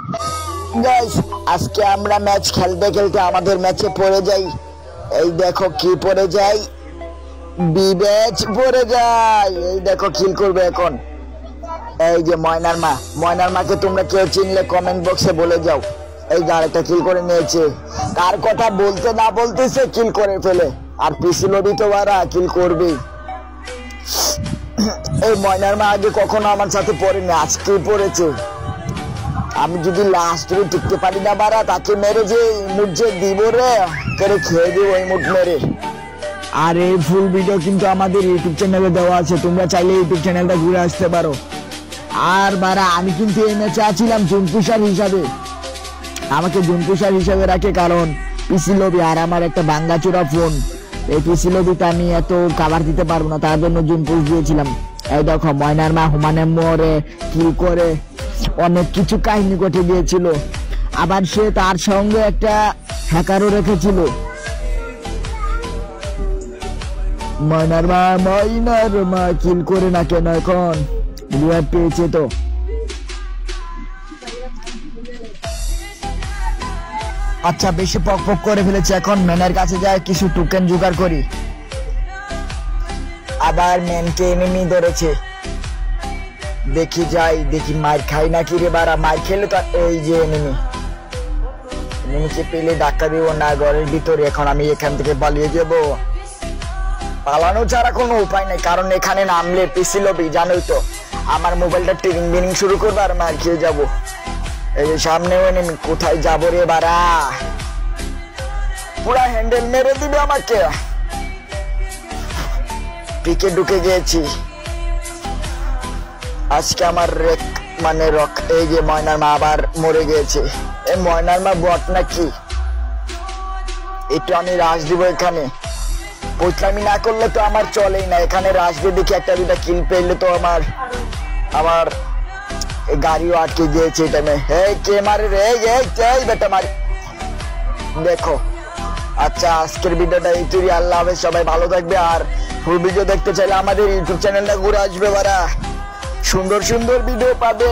Guys আজকে আমরা match খেলতে খেলতে আমাদের ম্যাচে পড়ে যাই। এই দেখো কি পড়ে যাই, বিবেচ পড়ে যায়। এই দেখো কিল করবে এখন। এই যে ময়নার মাকে তোমরা কেউ চিনলে কমেন্ট বক্সে বলে যাও। এই গাড়িটা কিল করে নিয়েছে, কার কথা বলতে না বলতেছে কিল করে ফেলে। আর পিসি লবি তো বারা কিল করবেই। এই ময়নার মা আগে কখনো আমার সাথে পড়েনি, আজকে পড়েছে। আমি যদি লাস্ট টিকতে পারি না বারা, তাকে মেরে যে মুখ যে দিব রে করে খেয়ে দিব ওই মুখ মেরে। আর এই ফুল ভিডিও কিন্তু আমাদের ইউটিউব চ্যানেলে দেওয়া আছে, তোমরা চাইলে ইউটিউব চ্যানেলটা ঘুরে আসতে পারো। আর বারা আমি কিন্তু এই ম্যাচে আছিলাম জুনপুষার হিসাবে, আমাকে জুনপুষার হিসাবে রাখে কারণ পিসি লবি আর আমার একটা ভাঙ্গাচোরা ফোন। এই পিসি লবিতে আমি এত কাভার দিতে পারবো না, তার জন্য জুনপুষ দিয়েছিলাম। এই দেখো ময়নার মা হুমানে মরে কিল করে অনেক কিছু কাহিনী ঘটে গিয়েছিল। আবার সে তার সঙ্গে একটা হ্যাকারও রেখেছিল। ময়নার মা কিল করে না কেন এখন, রিওয়ার্ড পেয়েছে তো। আচ্ছা বেশি পক পক করে ফেলেছে, এখন ম্যানের কাছে যায় কিছু টোকেন জোগাড় করি। আবার ম্যানকে এনিমি ধরেছে, দেখি যাই দেখি মার খাই নাকি রে বারা। মার খেলে তো এই যে এনিমিকে পেলে ধাক্কা দিব না ঘরের ভিতরে। এখন আমি এখান থেকে পালিয়ে যাব, পালানো ছাড়া কোনো উপায় নেই কারণ এখানে নামলে পিসি লবি জানোই তো, আমার মোবাইলটা টিরিং বিরিং শুরু করবো আর মার খেয়ে যাবো। এই যে সামনে এনিমি, কোথায় যাবো রে বারা, পুরা হ্যান্ডেল মেরে দিবে আমাকে। পিকে ঢুকে গিয়েছি আজকে আমার এই যে ময়নার মা আবার মরে গিয়েছে। এই ময়নার মা বট নাকি, একটু আমি রাশ দিব এখানে। পোস্টামি না করলে তো আমার চলেই না, এখানে রাশ দিয়ে দেখি একটা দুটা কিল পেলে তো আমার গাড়িও আটকে গিয়েছে টাইমে। কে মারে রে, এই বেটা মারি দেখো। আচ্ছা আজকের ভিডিওটা এইটুকুই, আল্লাহ হাফেজ, সবাই ভালো থাকবে। আর ফুল ভিডিও দেখতে চাইলে আমাদের ইউটিউব চ্যানেলটা ঘুরে আসবে বারা, সুন্দর সুন্দর ভিডিও পাবে।